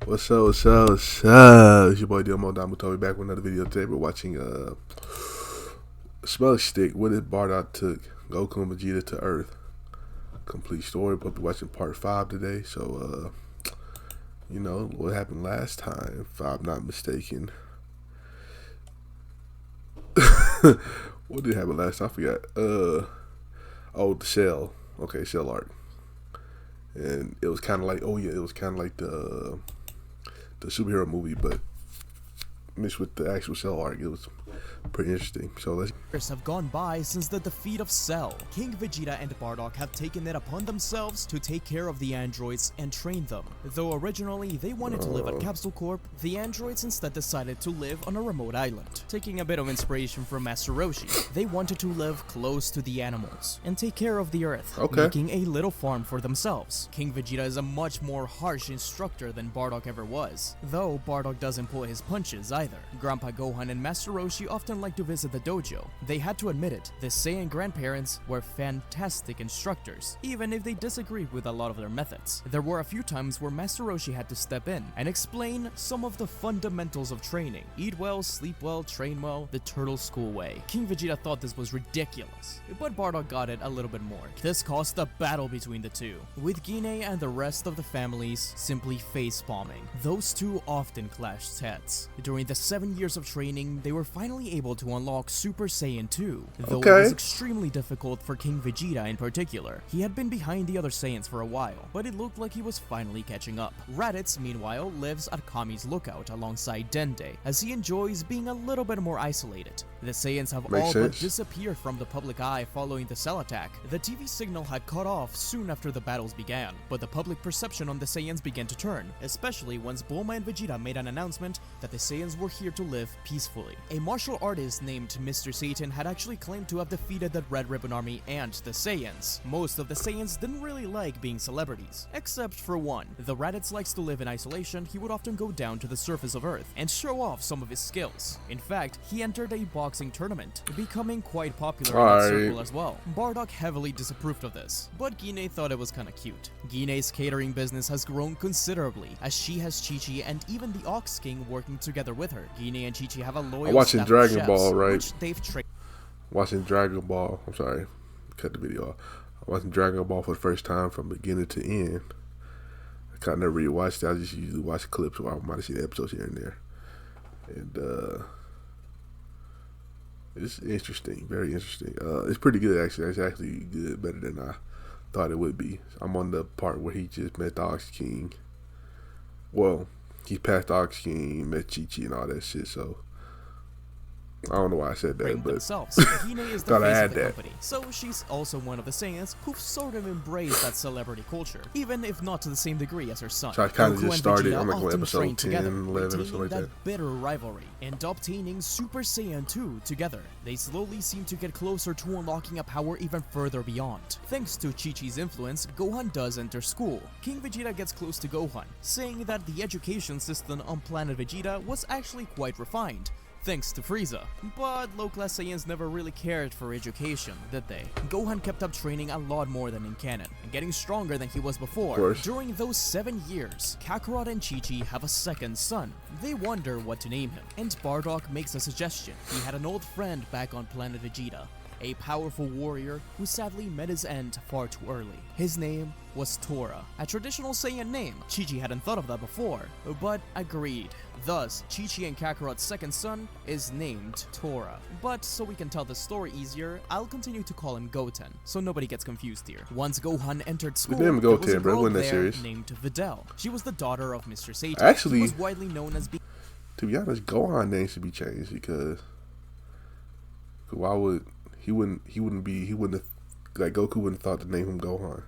What's up, what's up, what's up? It's your boy Domuto. We're back with another video today. We're watching SmugStick. What if Bardock took Goku and Vegeta to Earth? Complete story. We'll be watching part 5 today. So, you know, what happened last time, if I'm not mistaken. What did happen last time? I forgot. Oh, the Shell. Okay, Shell arc. And it was kind of like, oh yeah, it was kind of like the superhero movie, but mixed with the actual Cell arc. It was pretty interesting. So let's. Years have gone by since the defeat of Cell. King Vegeta and Bardock have taken it upon themselves to take care of the androids and train them. Though originally they wanted to live at Capsule Corp, the androids instead decided to live on a remote island. Taking a bit of inspiration from Master Roshi, they wanted to live close to the animals and take care of the earth, making a little farm for themselves. King Vegeta is a much more harsh instructor than Bardock ever was, though Bardock doesn't pull his punches either. Grandpa Gohan and Master Roshi often like to visit the dojo. They had to admit it, the Saiyan grandparents were fantastic instructors, even if they disagreed with a lot of their methods. There were a few times where Master Roshi had to step in and explain some of the fundamentals of training. Eat well, sleep well, train well, the turtle school way. King Vegeta thought this was ridiculous, but Bardock got it a little bit more. This caused a battle between the two, with Gine and the rest of the families simply face-bombing. Those two often clashed heads. During the 7 years of training, they were finally able to unlock Super Saiyan 2, though it was extremely difficult for King Vegeta in particular. He had been behind the other Saiyans for a while, but it looked like he was finally catching up. Raditz, meanwhile, lives at Kami's lookout alongside Dende, as he enjoys being a little bit more isolated. The Saiyans have but disappeared from the public eye following the Cell attack. The TV signal had cut off soon after the battles began, but the public perception on the Saiyans began to turn, especially once Bulma and Vegeta made an announcement that the Saiyans were here to live peacefully. A martial artist named Mr. Satan had actually claimed to have defeated the Red Ribbon Army and the Saiyans. Most of the Saiyans didn't really like being celebrities, except for one. Though Raditz likes to live in isolation, he would often go down to the surface of Earth and show off some of his skills. In fact, he entered a boxing tournament, becoming quite popular in that circle as well. Bardock heavily disapproved of this, but Gine thought it was kinda cute. Gine's catering business has grown considerably, as she has Chi-Chi and even the Ox King working together with her. Gine and Chi-Chi have a loyal staff of chefs, which they've trained. Watching Dragon Ball. I'm sorry, cut the video off. I'm watching Dragon Ball for the first time from beginning to end. I kind of never really watched it. I just usually watch clips, or I might have seen episodes here and there. And it's interesting, very interesting. It's pretty good actually. It's actually good, better than I thought it would be. I'm on the part where he just met the Ox King. Well, he passed the Ox King, met Chi-Chi and all that shit, so I don't know why I said that, but Gine is the face of the company, so she's also one of the Saiyans who've sort of embraced that celebrity culture, even if not to the same degree as her son. So I kind of just started, I'm like on episode 10, 11 or something like that. Bitter rivalry, and obtaining Super Saiyan 2 together. They slowly seem to get closer to unlocking a power even further beyond. Thanks to Chi-Chi's influence, Gohan does enter school. King Vegeta gets close to Gohan, saying that the education system on planet Vegeta was actually quite refined, thanks to Frieza. But low-class Saiyans never really cared for education, did they? Gohan kept up training a lot more than in canon, and getting stronger than he was before. During those 7 years, Kakarot and Chi-Chi have a second son. They wonder what to name him, and Bardock makes a suggestion. He had an old friend back on planet Vegeta, a powerful warrior who sadly met his end far too early. His name was Tora, a traditional Saiyan name. Chi-Chi hadn't thought of that before, but agreed. Thus, Chi-Chi and Kakarot's second son is named Tora. But so we can tell the story easier, I'll continue to call him Goten, so nobody gets confused here. Once Gohan entered school, there was a girl there named Videl. She was the daughter of Mr. Satan. Actually, he was widely known as to be honest, Gohan name should be changed because why would he wouldn't have, like, Goku wouldn't have thought to name him Gohan.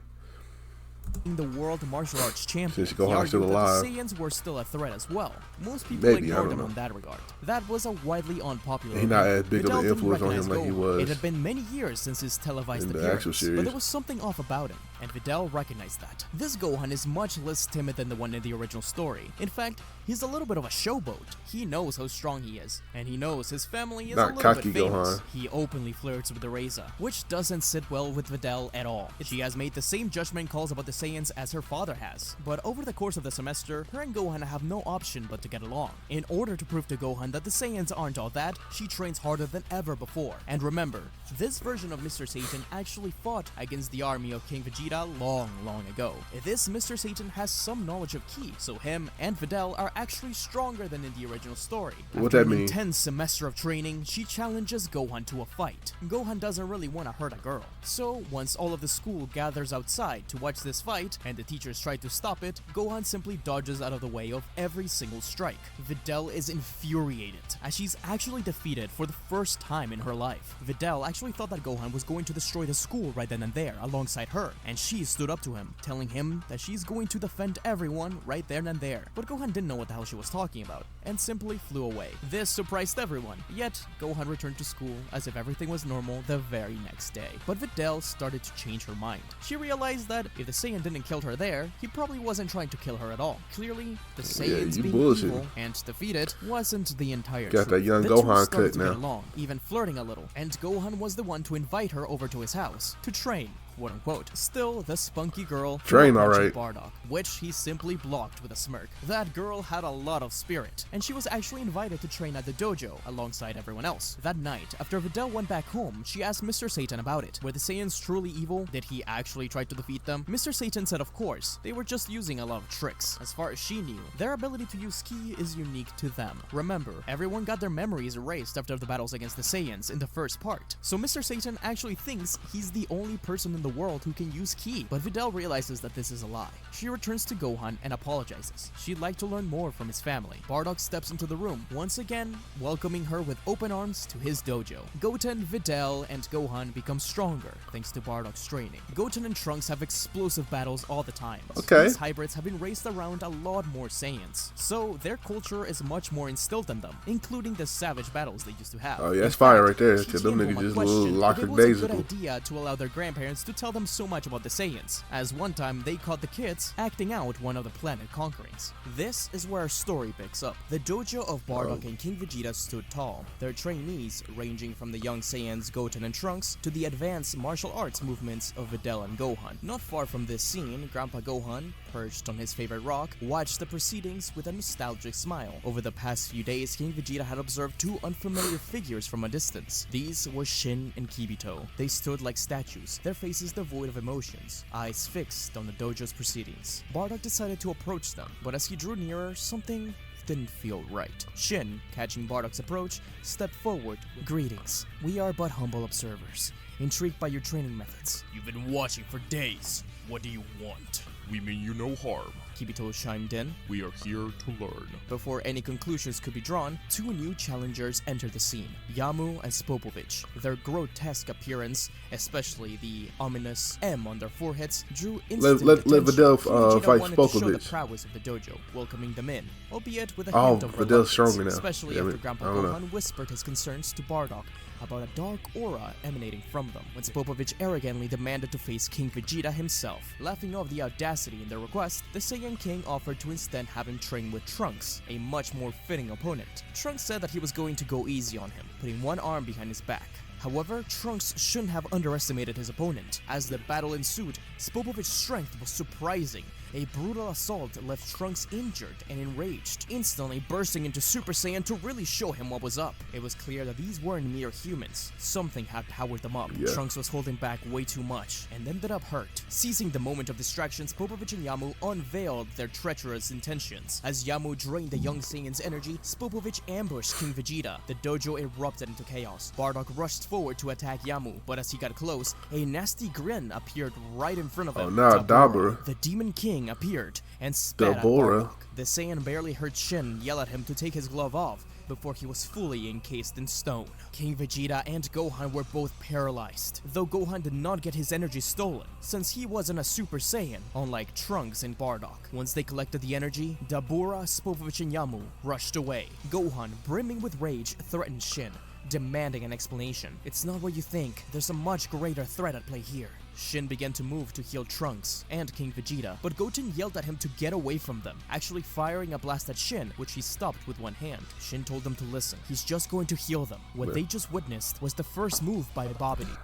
The world martial arts champion. Since Gohan's still alive, the Saiyans were still a threat as well. Most people ignored him on that regard. That was a widely unpopular. He's not as big of an influence on him like he was. It had been many years since his televised appearance, but there was something off about him. and Videl recognized that. This Gohan is much less timid than the one in the original story. In fact, he's a little bit of a showboat. He knows how strong he is, and he knows his family is Not a little cocky bit famous. Gohan. He openly flirts with Ereza, which doesn't sit well with Videl at all. She has made the same judgment calls about the Saiyans as her father has, but over the course of the semester, her and Gohan have no option but to get along. In order to prove to Gohan that the Saiyans aren't all that, she trains harder than ever before. And remember, this version of Mr. Satan actually fought against the army of King Vegeta long ago. This Mr. Satan has some knowledge of Ki, so him and Videl are actually stronger than in the original story. What After that an mean? intense semester of training, she challenges Gohan to a fight. Gohan doesn't really want to hurt a girl. So, once all of the school gathers outside to watch this fight, and the teachers try to stop it, Gohan simply dodges out of the way of every single strike. Videl is infuriated, as she's actually defeated for the first time in her life. Videl actually thought that Gohan was going to destroy the school right then and there, alongside her, and she stood up to him, telling him that she's going to defend everyone right then and there. But Gohan didn't know what the hell she was talking about, and simply flew away. This surprised everyone, yet Gohan returned to school as if everything was normal the very next day. But Videl started to change her mind. She realized that if the Saiyan didn't kill her there, he probably wasn't trying to kill her at all. Clearly, the Saiyans you being bullshitting. evil and defeated wasn't the entire Got truth. that young The two Gohan started cut to get now. along, even flirting a little, and Gohan was the one to invite her over to his house to train, quote unquote. Still, the spunky girl Train, mentioned alright. Bardock, which he simply blocked with a smirk. That girl had a lot of spirit, and she was actually invited to train at the dojo alongside everyone else. That night, after Videl went back home, she asked Mr. Satan about it. Were the Saiyans truly evil? Did he actually try to defeat them? Mr. Satan said of course, they were just using a lot of tricks. As far as she knew, their ability to use Ki is unique to them. Remember, everyone got their memories erased after the battles against the Saiyans in the first part, so Mr. Satan actually thinks he's the only person in the world who can use Ki. But Videl realizes that this is a lie. She returns to Gohan and apologizes. She'd like to learn more from his family. Bardock steps into the room, once again welcoming her with open arms to his dojo. Goten, Videl, and Gohan become stronger thanks to Bardock's training. Goten and Trunks have explosive battles all the time. Okay. These hybrids have been raised around a lot more Saiyans, so their culture is much more instilled in them, including the savage battles they used to have. Oh yeah, In that's fire fact, right there. she Cause them gave niggas Bulma just questioned little if it was a good lackadaisical. idea to allow their grandparents to tell them so much about the Saiyans, as one time they caught the kids acting out one of the planet conquerings. This is where our story picks up. The dojo of Bardock and King Vegeta stood tall, their trainees ranging from the young Saiyans Goten and Trunks to the advanced martial arts movements of Videl and Gohan. Not far from this scene, Grandpa Gohan, perched on his favorite rock, watched the proceedings with a nostalgic smile. Over the past few days, King Vegeta had observed two unfamiliar figures from a distance. These were Shin and Kibito. They stood like statues, their faces devoid of emotions, eyes fixed on the dojo's proceedings. Bardock decided to approach them, but as he drew nearer, something didn't feel right. Shin, catching Bardock's approach, stepped forward. Greetings. We are but humble observers, intrigued by your training methods. You've been watching for days. What do you want? We mean you no harm. Kibito chimed in. We are here to learn. Before any conclusions could be drawn, two new challengers entered the scene, Yamu and Spopovich. Their grotesque appearance, especially the ominous M on their foreheads, drew instant Let attention. Videl, King Vegeta fight wanted to show the Spopovich. prowess of the dojo, welcoming them in, albeit with a Oh, hint of Videl's reluctance, stronger now. especially Damn after it. Grandpa I don't know. Gohan whispered his concerns to Bardock about a dark aura emanating from them, when Spopovich arrogantly demanded to face King Vegeta himself. Laughing off the audacity in their request, the Saiyan King offered to instead have him train with Trunks, a much more fitting opponent. Trunks said that he was going to go easy on him, putting one arm behind his back. However, Trunks shouldn't have underestimated his opponent. As the battle ensued, Spopovich's strength was surprising. A brutal assault left Trunks injured and enraged, instantly bursting into Super Saiyan to really show him what was up. It was clear that these weren't mere humans. Something had powered them up. Yeah. Trunks was holding back way too much, and ended up hurt. Seizing the moment of distraction, Spopovich and Yamu unveiled their treacherous intentions. As Yamu drained the young Saiyan's energy, Spopovich ambushed King Vegeta. The dojo erupted into chaos. Bardock rushed forward to attack Yamu, but as he got close, a nasty grin appeared right in front of him. Oh, now Dabura. The Demon King appeared and spat at Dabura. Bardock. The Saiyan barely heard Shin yell at him to take his glove off before he was fully encased in stone. King Vegeta and Gohan were both paralyzed, though Gohan did not get his energy stolen, since he wasn't a Super Saiyan, unlike Trunks and Bardock. Once they collected the energy, Dabura, Spopovich, and Yamu rushed away. Gohan, brimming with rage, threatened Shin, demanding an explanation. It's not what you think. There's a much greater threat at play here. Shin began to move to heal Trunks and King Vegeta, but Goten yelled at him to get away from them, actually firing a blast at Shin, which he stopped with one hand. Shin told them to listen. He's just going to heal them. What they just witnessed was the first move by Babidi.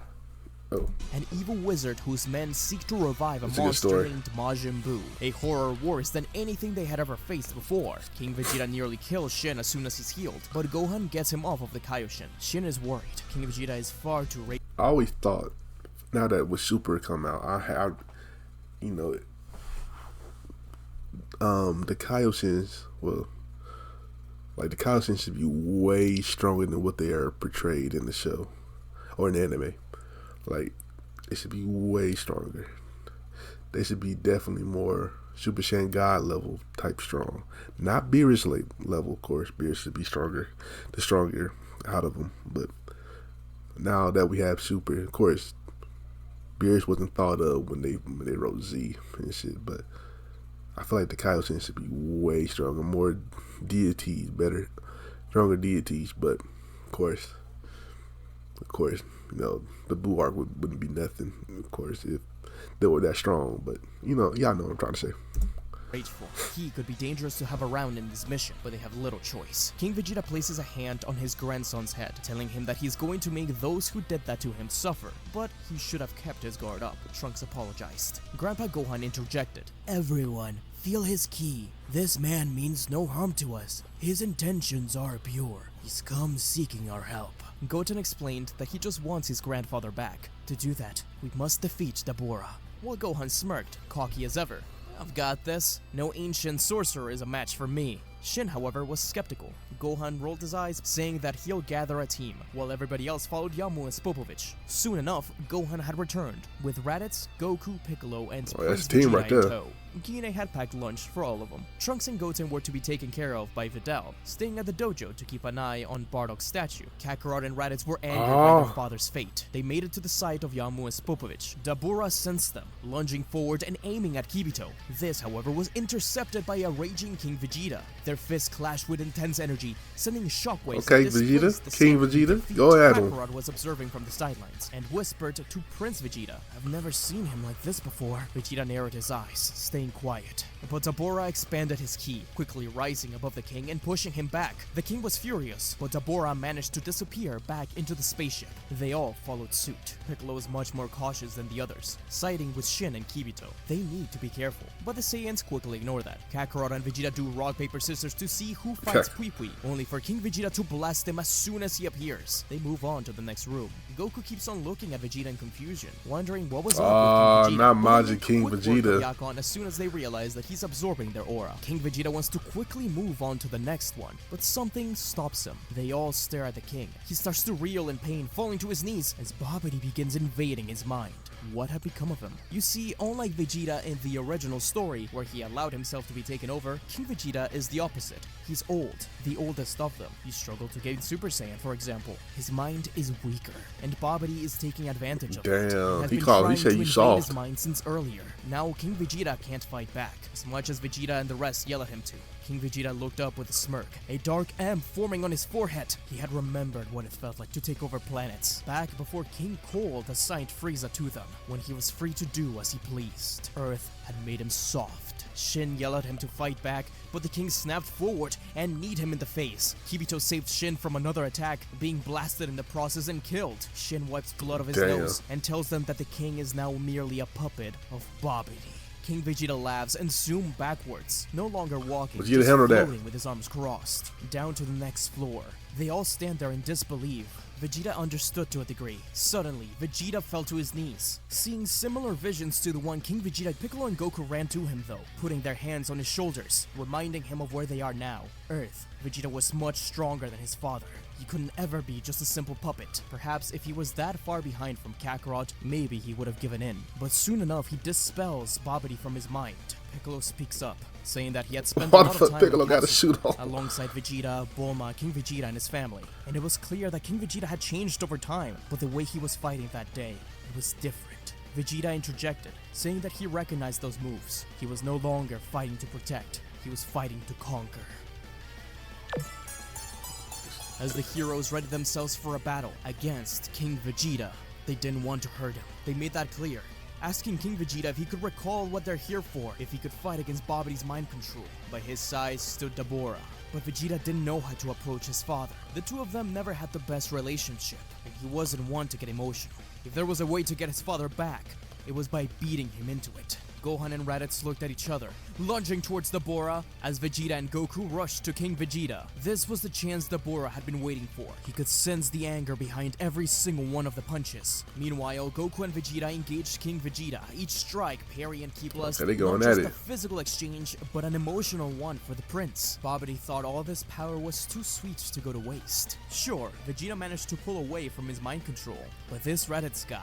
Oh. An evil wizard whose men seek to revive a monster named Majin Buu. A horror worse than anything they had ever faced before. King Vegeta nearly kills Shin as soon as he's healed, but Gohan gets him off of the Kaioshin. Shin is worried. King Vegeta is far too raging. I always thought, now that with Super come out, you know, the Kaioshins, well, like the Kaioshins should be way stronger than what they are portrayed in the show or in the anime. Like, it should be way stronger. They should be definitely more Super Saiyan God level type strong. Not Beerus level, of course. Beerus should be stronger, the stronger out of them. But now that we have Super, of course, Beerus wasn't thought of when they wrote Z and shit. But I feel like the Kaioshin should be way stronger, more deities, better, stronger deities. But of course, you know, the Buu arc wouldn't be nothing, of course, if they were that strong. But, you know, y'all know what I'm trying to say. Rageful. He could be dangerous to have around in this mission, but they have little choice. King Vegeta places a hand on his grandson's head, telling him that he's going to make those who did that to him suffer, but he should have kept his guard up. Trunks apologized. Grandpa Gohan interjected. Everyone, feel his ki. This man means no harm to us. His intentions are pure. He's come seeking our help. Goten explained that he just wants his grandfather back. To do that, we must defeat Dabura. While Gohan smirked, cocky as ever. I've got this. No ancient sorcerer is a match for me. Shin, however, was skeptical. Gohan rolled his eyes, saying that he'll gather a team, while everybody else followed Yamu and Spopovich. Soon enough, Gohan had returned, with Raditz, Goku, Piccolo, and Prince Vegeta right in tow. Gine had packed lunch for all of them. Trunks and Goten were to be taken care of by Videl, staying at the dojo to keep an eye on Bardock's statue. Kakarot and Raditz were angry by their father's fate. They made it to the site of Yamu and Spopovich. Dabura sensed them, lunging forward and aiming at Kibito. This, however, was intercepted by a raging King Vegeta. Their fists clashed with intense energy, sending shockwaves. Okay, Vegeta, King Vegeta, go at him. Kakarot was observing from the sidelines and whispered to Prince Vegeta. I've never seen him like this before. Vegeta narrowed his eyes, staying quiet. But Dabura expanded his ki, quickly rising above the king and pushing him back. The king was furious, but Dabura managed to disappear back into the spaceship. They all followed suit. Piccolo was much more cautious than the others, siding with Shin and Kibito. They need to be careful, but the Saiyans quickly ignore that. Kakarot and Vegeta do rock, paper, scissors to see who fights Pui Pui, only for King Vegeta to blast him as soon as he appears. They move on to the next room. Goku keeps on looking at Vegeta in confusion, wondering what was up with King Vegeta. Not Majin King Vegeta. Yakon as soon as they realize that he's absorbing their aura. King Vegeta wants to quickly move on to the next one, but something stops him. They all stare at the king. He starts to reel in pain, falling to his knees as Babidi begins invading his mind. What had become of him? You see, unlike Vegeta in the original story, where he allowed himself to be taken over, King Vegeta is the opposite. He's old, the oldest of them. He struggled to gain Super Saiyan, for example. His mind is weaker, and Babidi is taking advantage of it. He said you soft. His mind since earlier. Now King Vegeta can't fight back, as much as Vegeta and the rest yell at him to. King Vegeta looked up with a smirk, a dark M forming on his forehead. He had remembered what it felt like to take over planets, back before King Cold assigned Frieza to them, when he was free to do as he pleased. Earth had made him soft. Shin yelled at him to fight back, but the king snapped forward and kneed him in the face. Kibito saved Shin from another attack, being blasted in the process and killed. Shin wipes blood of his nose and tells them that the king is now merely a puppet of Babidi. King Vegeta laughs and zooms backwards, no longer walking, just floating with his arms crossed, down to the next floor. They all stand there in disbelief. Vegeta understood to a degree. Suddenly, Vegeta fell to his knees. Seeing similar visions to the one King Vegeta, Piccolo and Goku ran to him though, putting their hands on his shoulders, reminding him of where they are now. Earth. Vegeta was much stronger than his father. He couldn't ever be just a simple puppet. Perhaps if he was that far behind from Kakarot, maybe he would have given in. But soon enough, he dispels Babidi from his mind. Piccolo speaks up, saying that he had spent a lot of time Piccolo got to shoot alongside Vegeta, Bulma, King Vegeta, and his family. And it was clear that King Vegeta had changed over time, but the way he was fighting that day, it was different. Vegeta interjected, saying that he recognized those moves. He was no longer fighting to protect, he was fighting to conquer. as the heroes readied themselves for a battle against King Vegeta. They didn't want to hurt him. They made that clear, asking King Vegeta if he could recall what they're here for, if he could fight against Babdi's mind control. By his side stood Dabura, but Vegeta didn't know how to approach his father. The two of them never had the best relationship, and he wasn't one to get emotional. If there was a way to get his father back, it was by beating him into it. Gohan and Raditz looked at each other, lunging towards Dabura as Vegeta and Goku rushed to King Vegeta. This was the chance Dabura had been waiting for. He could sense the anger behind every single one of the punches. Meanwhile, Goku and Vegeta engaged King Vegeta. Each strike, parry and ki plus, Okay, they going not at just it. a physical exchange, but an emotional one for the prince. Babdi thought all this power was too sweet to go to waste. Sure, Vegeta managed to pull away from his mind control, but this Raditz guy,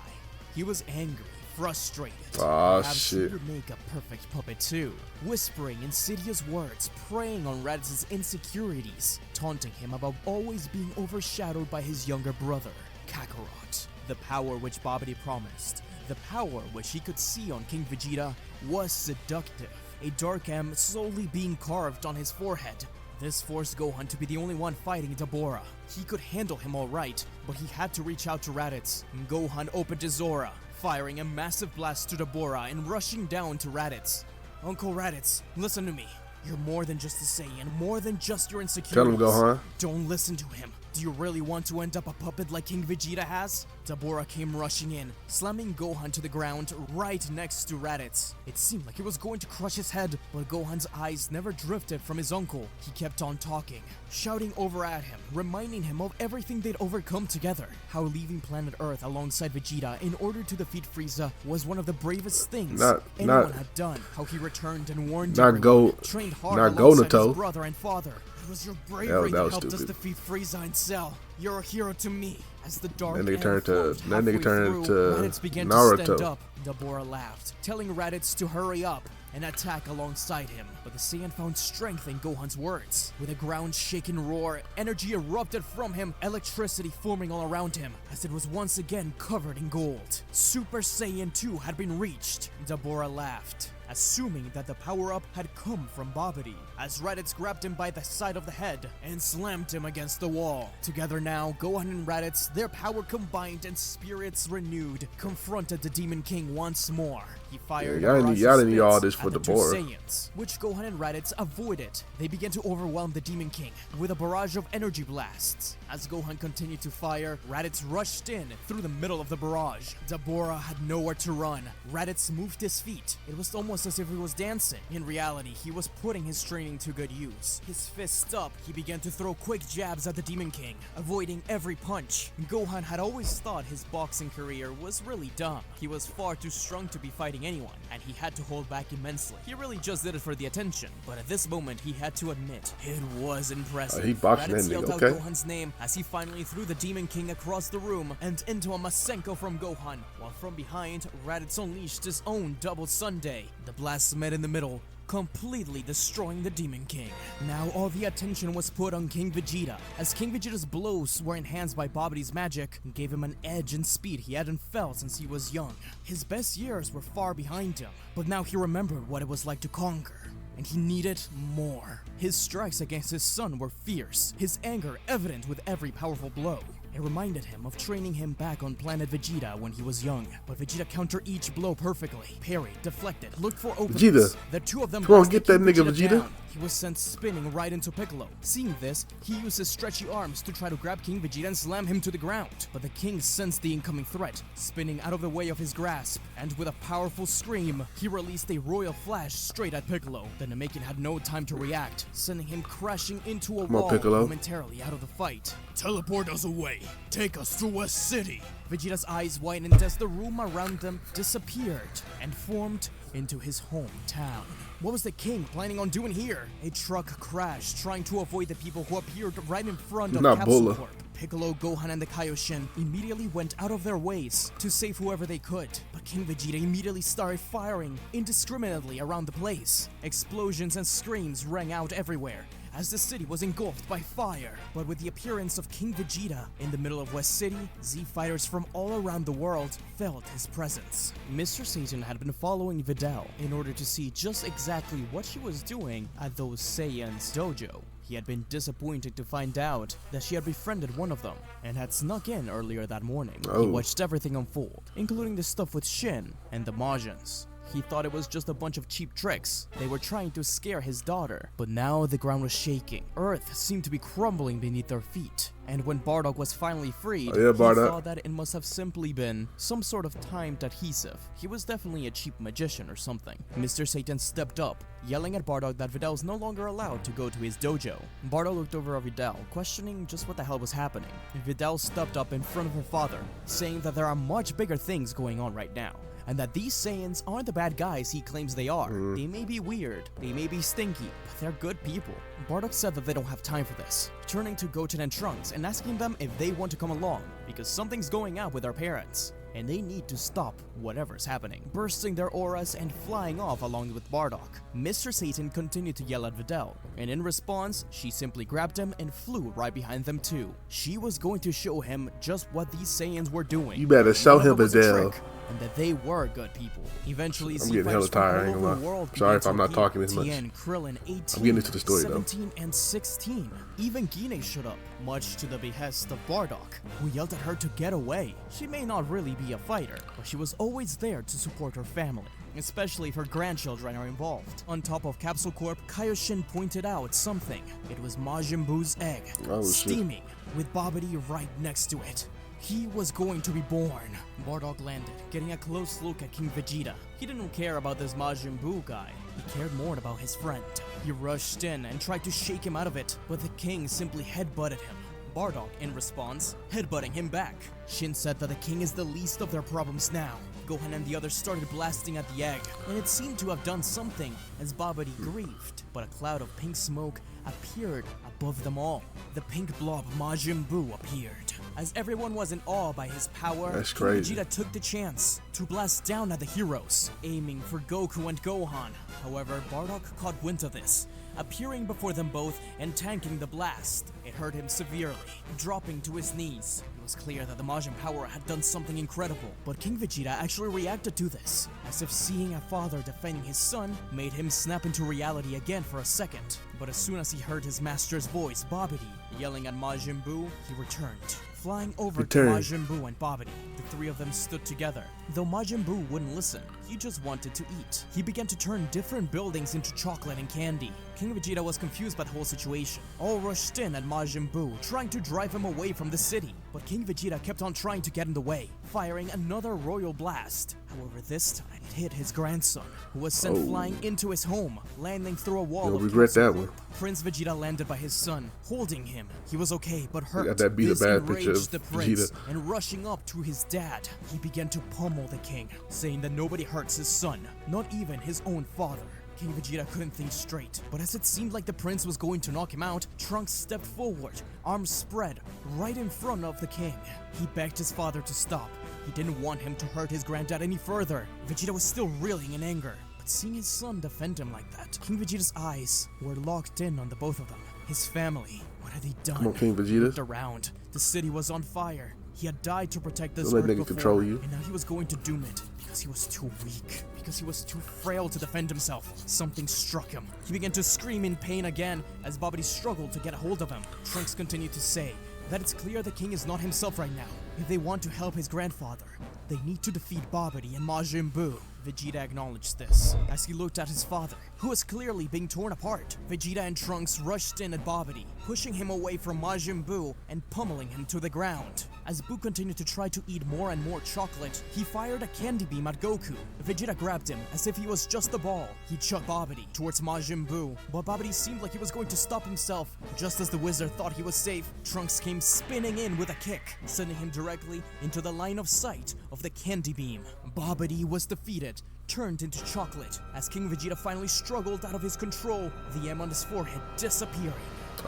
he was angry, frustrated. Ah, Perhaps shit. he would make a perfect puppet too, whispering insidious words, preying on Raditz's insecurities, taunting him about always being overshadowed by his younger brother, Kakarot. The power which Babdi promised, the power which he could see on King Vegeta, was seductive. A dark M slowly being carved on his forehead. This forced Gohan to be the only one fighting Dabura. He could handle him alright, but he had to reach out to Raditz. Gohan opened his aura, firing a massive blast to Dabura and rushing down to Raditz. Uncle Raditz, listen to me. You're more than just a Saiyan, more than just your insecurities. Tell him, Gohan. Don't listen to him. Do you really want to end up a puppet like King Vegeta has? Dabura came rushing in, slamming Gohan to the ground right next to Raditz. It seemed like he was going to crush his head, but Gohan's eyes never drifted from his uncle. He kept on talking, shouting over at him, reminding him of everything they'd overcome together. How leaving planet Earth alongside Vegeta in order to defeat Frieza was one of the bravest things anyone had done. How he returned and warned trained hard alongside his brother and father. It was your bravery that helped us defeat Frieza and Cell. You're a hero to me. As the dark Then they end turned to Raditz began to Naruto. stand up. Dabura laughed, telling Raditz to hurry up and attack alongside him. But the Saiyan found strength in Gohan's words. With a ground-shaking roar, energy erupted from him, electricity forming all around him, as it was once again covered in gold. Super Saiyan 2 had been reached. Dabura laughed, assuming that the power-up had come from Babdi, as Raditz grabbed him by the side of the head and slammed him against the wall. Together now, Gohan and Raditz, their power combined and spirits renewed, confronted the Demon King once more. He fired y'all didn't need all this for the Dabura. Saiyans, which Gohan and Raditz avoided. They began to overwhelm the Demon King with a barrage of energy blasts. As Gohan continued to fire, Raditz rushed in through the middle of the barrage. Dabura had nowhere to run. Raditz moved his feet. It was almost as if he was dancing. In reality, he was putting his training to good use. His fists up, he began to throw quick jabs at the Demon King, avoiding every punch. Gohan had always thought his boxing career was really dumb. He was far too strong to be fighting anyone, and he had to hold back immensely. He really just did it for the attention, but at this moment he had to admit, it was impressive. He boxing that Raditz yelled nigga, out okay. Gohan's name as he finally threw the Demon King across the room and into a Masenko from Gohan, while from behind, Raditz unleashed his own double Sunday. The blast met in the middle, completely destroying the Demon King. Now all the attention was put on King Vegeta, as King Vegeta's blows were enhanced by Babdi's magic and gave him an edge and speed he hadn't felt since he was young. His best years were far behind him, but now he remembered what it was like to conquer, and he needed more. His strikes against his son were fierce, his anger evident with every powerful blow. It reminded him of training him back on planet Vegeta when he was young, but Vegeta countered each blow perfectly, parried, deflected, looked for openings. Vegeta, The two of them come on, blasted get that King nigga Vegeta. down. He was sent spinning right into Piccolo. Seeing this, he used his stretchy arms to try to grab King Vegeta and slam him to the ground. But the king sensed the incoming threat, spinning out of the way of his grasp, and with a powerful scream, he released a royal flash straight at Piccolo. The Namekian had no time to react, sending him crashing into a wall Piccolo. momentarily out of the fight. Teleport us away. Take us to West City. Vegeta's eyes widened as the room around them disappeared and formed into his hometown. What was the king planning on doing here? A truck crashed, trying to avoid the people who appeared right in front of Not Capsule Bulla. Corp. Piccolo, Gohan, and the Kaioshin immediately went out of their ways to save whoever they could. But King Vegeta immediately started firing indiscriminately around the place. Explosions and screams rang out everywhere, as the city was engulfed by fire. But with the appearance of King Vegeta in the middle of West City, Z fighters from all around the world felt his presence. Mr. Satan had been following Videl in order to see just exactly what she was doing at those Saiyans dojo. He had been disappointed to find out that she had befriended one of them and had snuck in earlier that morning. He watched everything unfold, including the stuff with Shin and the Majins. He thought it was just a bunch of cheap tricks. They were trying to scare his daughter. But now the ground was shaking. Earth seemed to be crumbling beneath their feet. And when Bardock was finally freed, he saw that it must have simply been some sort of timed adhesive. He was definitely a cheap magician or something. Mr. Satan stepped up, yelling at Bardock that Videl was no longer allowed to go to his dojo. Bardock looked over at Videl, questioning just what the hell was happening. Videl stepped up in front of her father, saying that there are much bigger things going on right now, and that these Saiyans aren't the bad guys he claims they are. They may be weird, they may be stinky, but they're good people. Bardock said that they don't have time for this, turning to Goten and Trunks and asking them if they want to come along, because something's going on with their parents, and they need to stop whatever's happening, bursting their auras and flying off along with Bardock. Mr. Satan continued to yell at Videl, and in response, she simply grabbed him and flew right behind them too. She was going to show him just what these Saiyans were doing. You better show him, Videl. And that they were good people. Eventually, I'm getting hella tired. I ain't gonna lie. Sorry if I'm not talking as much. Krillin, 18, I'm getting into the story 17, and 16. Even Gine showed up, much to the behest of Bardock, who yelled at her to get away. She may not really be a fighter, but she was always there to support her family, especially if her grandchildren are involved. On top of Capsule Corp, Kaioshin pointed out something. It was Majin Buu's egg, steaming, with Babidi right next to it. He was going to be born. Bardock landed, getting a close look at King Vegeta. He didn't care about this Majin Buu guy. He cared more about his friend. He rushed in and tried to shake him out of it, but the king simply headbutted him. Bardock, in response, headbutting him back. Shin said that the king is the least of their problems now. Gohan and the others started blasting at the egg, and it seemed to have done something as Babidi grieved. But a cloud of pink smoke appeared above them all. The pink blob Majin Buu appeared. As everyone was in awe by his power, Vegeta took the chance to blast down at the heroes, aiming for Goku and Gohan. However, Bardock caught wind of this, appearing before them both and tanking the blast. It hurt him severely, dropping to his knees. It was clear that the Majin power had done something incredible, but King Vegeta actually reacted to this, as if seeing a father defending his son made him snap into reality again for a second. But as soon as he heard his master's voice, Babidi, yelling at Majin Buu, he returned. Flying over to Majin Buu and Babidi, the three of them stood together. Though Majin Buu wouldn't listen, he just wanted to eat. He began to turn different buildings into chocolate and candy. King Vegeta was confused by the whole situation. All rushed in at Majin Buu, trying to drive him away from the city. But King Vegeta kept on trying to get in the way, firing another royal blast. However, this time, it hit his grandson, who was sent flying into his home, landing through a wall of regret that one. Prince Vegeta landed by his son, holding him. He was okay, but hurt. Got that beat a bad picture of the prince, Vegeta. And rushing up to his dad, he began to pummel the king, saying that nobody hurts his son, not even his own father. King Vegeta couldn't think straight, but as it seemed like the prince was going to knock him out, Trunks stepped forward, arms spread, right in front of the king. He begged his father to stop. He didn't want him to hurt his granddad any further. Vegeta was still reeling in anger, but seeing his son defend him like that, King Vegeta's eyes were locked in on the both of them. His family, what had they done? Come on, King Vegeta. He looked around. The city was on fire. He had died to protect this Don't let Earth niggas before, control you. and now he was going to doom it because he was too weak, because he was too frail to defend himself. Something struck him. He began to scream in pain again as Babidi struggled to get a hold of him. Trunks continued to say that it's clear the king is not himself right now. If they want to help his grandfather, they need to defeat Babidi and Majin Buu. Vegeta acknowledged this as he looked at his father, who was clearly being torn apart. Vegeta and Trunks rushed in at Babidi, pushing him away from Majin Buu and pummeling him to the ground. As Buu continued to try to eat more and more chocolate, he fired a candy beam at Goku. Vegeta grabbed him as if he was just a ball. He chucked Babidi towards Majin Buu, but Babidi seemed like he was going to stop himself. Just as the wizard thought he was safe, Trunks came spinning in with a kick, sending him directly into the line of sight of the candy beam. Babidi was defeated, turned into chocolate, as King Vegeta finally struggled out of his control, the M on his forehead disappearing.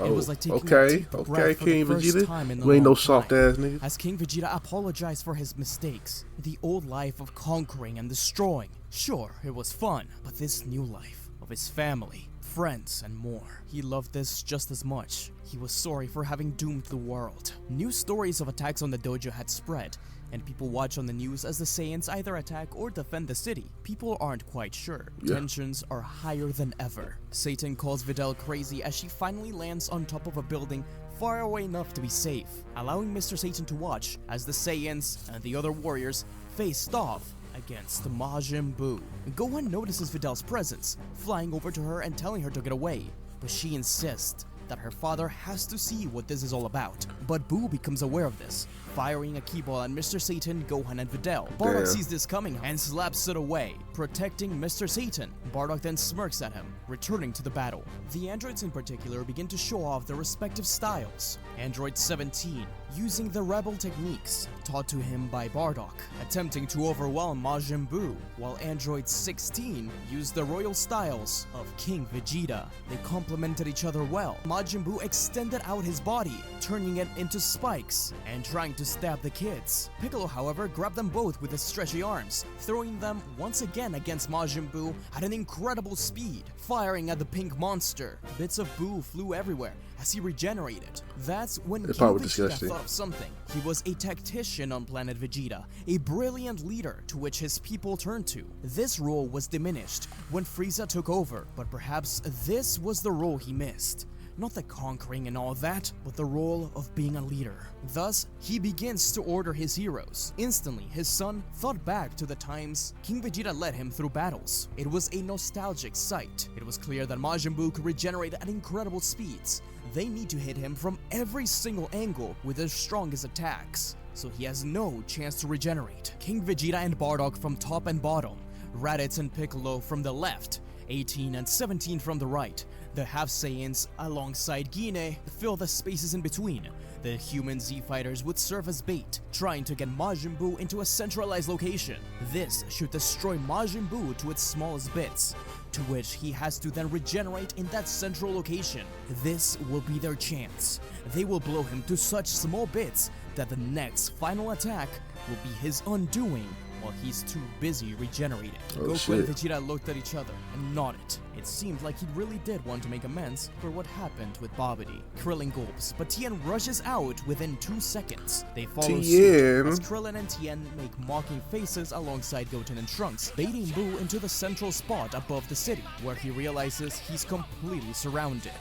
It was like taking a deep breath for the first time in the you ain't no long soft time. ass nigga. As King Vegeta apologized for his mistakes, the old life of conquering and destroying, sure, it was fun, but this new life of his family, friends, and more, he loved this just as much. He was sorry for having doomed the world. New stories of attacks on the dojo had spread, and people watch on the news as the Saiyans either attack or defend the city. People aren't quite sure. Yeah. Tensions are higher than ever. Satan calls Videl crazy as she finally lands on top of a building far away enough to be safe, allowing Mr. Satan to watch as the Saiyans and the other warriors faced off against Majin Buu. Gohan notices Videl's presence, flying over to her and telling her to get away, but she insists that her father has to see what this is all about. But Buu becomes aware of this, firing a key ball at Mr. Satan, Gohan, and Videl. Bardock sees this coming and slaps it away, protecting Mr. Satan. Bardock then smirks at him, returning to the battle. The androids in particular begin to show off their respective styles. Android 17, using the rebel techniques taught to him by Bardock, attempting to overwhelm Majin Buu, while Android 16 used the royal styles of King Vegeta. They complemented each other well. Majin Buu extended out his body, turning it into spikes and trying to stab the kids. Piccolo, however, grabbed them both with his stretchy arms, throwing them once again against Majin Buu at an incredible speed, firing at the pink monster. Bits of Buu flew everywhere as he regenerated. That's when King Vegeta thought of something. He was a tactician on planet Vegeta, a brilliant leader to which his people turned to. This role was diminished when Frieza took over, but perhaps this was the role he missed. Not the conquering and all that, but the role of being a leader. Thus, he begins to order his heroes. Instantly, his son thought back to the times King Vegeta led him through battles. It was a nostalgic sight. It was clear that Majin Buu could regenerate at incredible speeds. They need to hit him from every single angle with their strongest attacks, so he has no chance to regenerate. King Vegeta and Bardock from top and bottom, Raditz and Piccolo from the left, 18 and 17 from the right. The half Saiyans alongside Guine fill the spaces in between. The human Z-Fighters would serve as bait, trying to get Majin Buu into a centralized location. This should destroy Majin Buu to its smallest bits, to which he has to then regenerate in that central location. This will be their chance. They will blow him to such small bits that the next final attack will be his undoing while he's too busy regenerating. Goku and Vegeta looked at each other and nodded. It seemed like he really did want to make amends for what happened with Babidi. Krillin gulps, but Tien rushes out within 2 seconds. They follow suit as Krillin and Tien make mocking faces alongside Goten and Trunks, baiting Buu into the central spot above the city, where he realizes he's completely surrounded.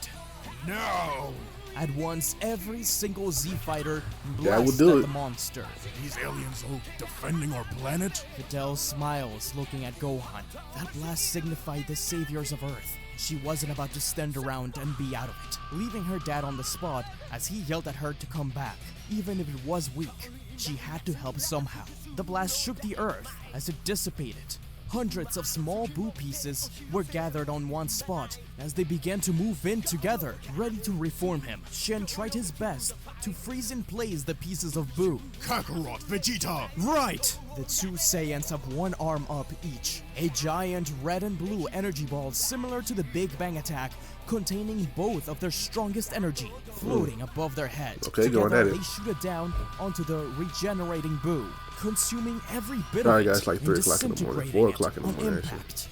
No! At once, every single Z-Fighter blasts at the monster. These aliens are defending our planet? Videl smiles, looking at Gohan. That blast signified the saviors of Earth. She wasn't about to stand around and be out of it, leaving her dad on the spot as he yelled at her to come back. Even if it was weak, she had to help somehow. The blast shook the Earth as it dissipated. Hundreds of small Buu pieces were gathered on one spot as they began to move in together, ready to reform him. Shen tried his best to freeze in place the pieces of Buu. Kakarot, Vegeta! Right! The two Saiyans have one arm up each. A giant red and blue energy ball similar to the Big Bang attack, containing both of their strongest energy, floating above their heads. Together, they shoot it down onto the regenerating Buu, consuming every bit of it. Guys, like 3 o'clock in the morning, 4 o'clock in the morning.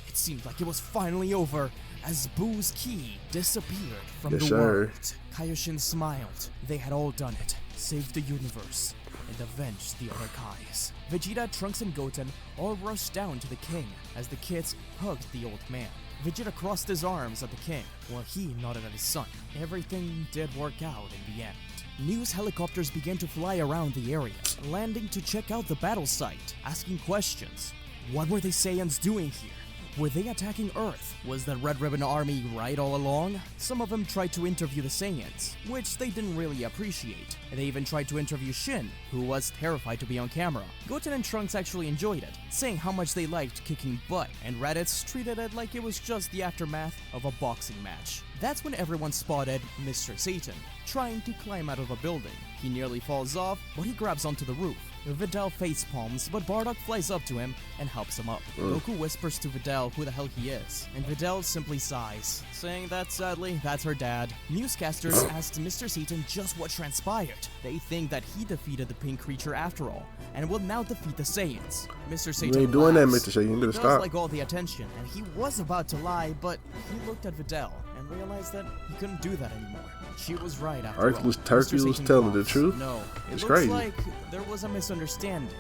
It seemed like it was finally over as Buu's ki disappeared from the world. Kaioshin smiled. They had all done it, saved the universe, and avenged the other Kais. Vegeta, Trunks, and Goten all rushed down to the king as the kids hugged the old man. Vegeta crossed his arms at the king, while he nodded at his son. Everything did work out in the end. News helicopters began to fly around the area, landing to check out the battle site, asking questions. What were the Saiyans doing here? Were they attacking Earth? Was the Red Ribbon Army right all along? Some of them tried to interview the Saiyans, which they didn't really appreciate. They even tried to interview Shin, who was terrified to be on camera. Goten and Trunks actually enjoyed it, saying how much they liked kicking butt, and Raditz treated it like it was just the aftermath of a boxing match. That's when everyone spotted Mr. Satan, trying to climb out of a building. He nearly falls off, but he grabs onto the roof. Videl facepalms, but Bardock flies up to him and helps him up. Goku whispers to Videl who the hell he is, and Videl simply sighs, saying that sadly, that's her dad. Newscasters asked Mr. Satan just what transpired. They think that he defeated the pink creature after all, and will now defeat the Saiyans. Mr. Satan You ain't doing that, Mr. Satan. You better stop. Like all the attention, and he was about to lie, but he looked at Videl and realized that he couldn't do that anymore. She was right after Hercules all. Turkey Mr. was Satan telling the coughs. truth? No, it It's looks crazy. like there was a misunderstanding.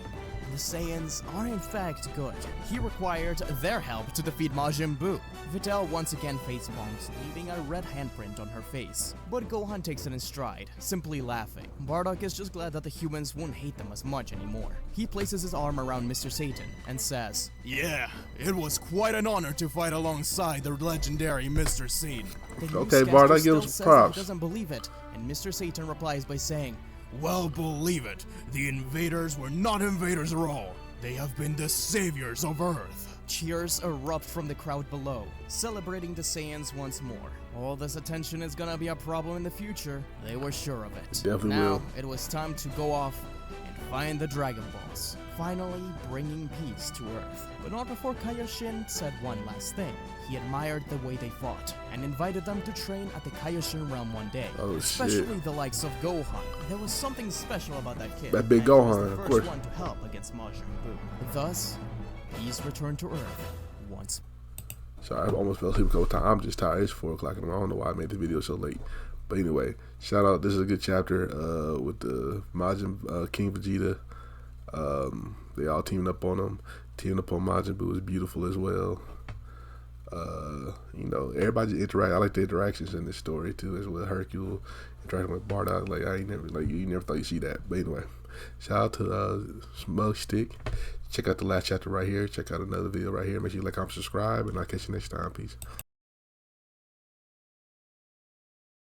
The Saiyans are in fact good. He required their help to defeat Majin Buu. Videl once again face bombs, leaving a red handprint on her face. But Gohan takes it in stride, simply laughing. Bardock is just glad that the humans won't hate them as much anymore. He places his arm around Mr. Satan and says, Yeah, it was quite an honor to fight alongside the legendary Mr. Satan. the Okay, newscaster Bardock, give still him some says that props. he doesn't believe it, and Mr. Satan replies by saying, Well, believe it, the invaders were not invaders at all. They have been the saviors of Earth. cheers erupt from the crowd below, celebrating the Saiyans once more. All this attention is gonna be a problem in the future. They were sure of it. Definitely now, will. it was time to go off and find the Dragon Balls, finally bringing peace to Earth. But not before Kaioshin said one last thing. He admired the way they fought, and invited them to train at the Kaioshin realm one day. Oh, especially shit. the likes of Gohan. There was something special about that kid. That big and he was Gohan, the of first course. one to help against Majin Buu. Thus, peace returned to Earth once. Sorry, I almost fell asleep a couple times. I'm just tired. It's 4 o'clock in the morning. I don't know why I made the video so late. But anyway, shout out. This is a good chapter with the Majin King Vegeta. They all teaming up on him. Teaming up on Majin Buu is beautiful as well. You know, everybody interact. I like the interactions in this story too, as well. Hercule interacting with Bardock. Like you never thought you'd see that. But anyway, shout out to SmugStick. Check out the last chapter right here. Check out another video right here. Make sure you like, comment, subscribe, and I'll catch you next time. Peace.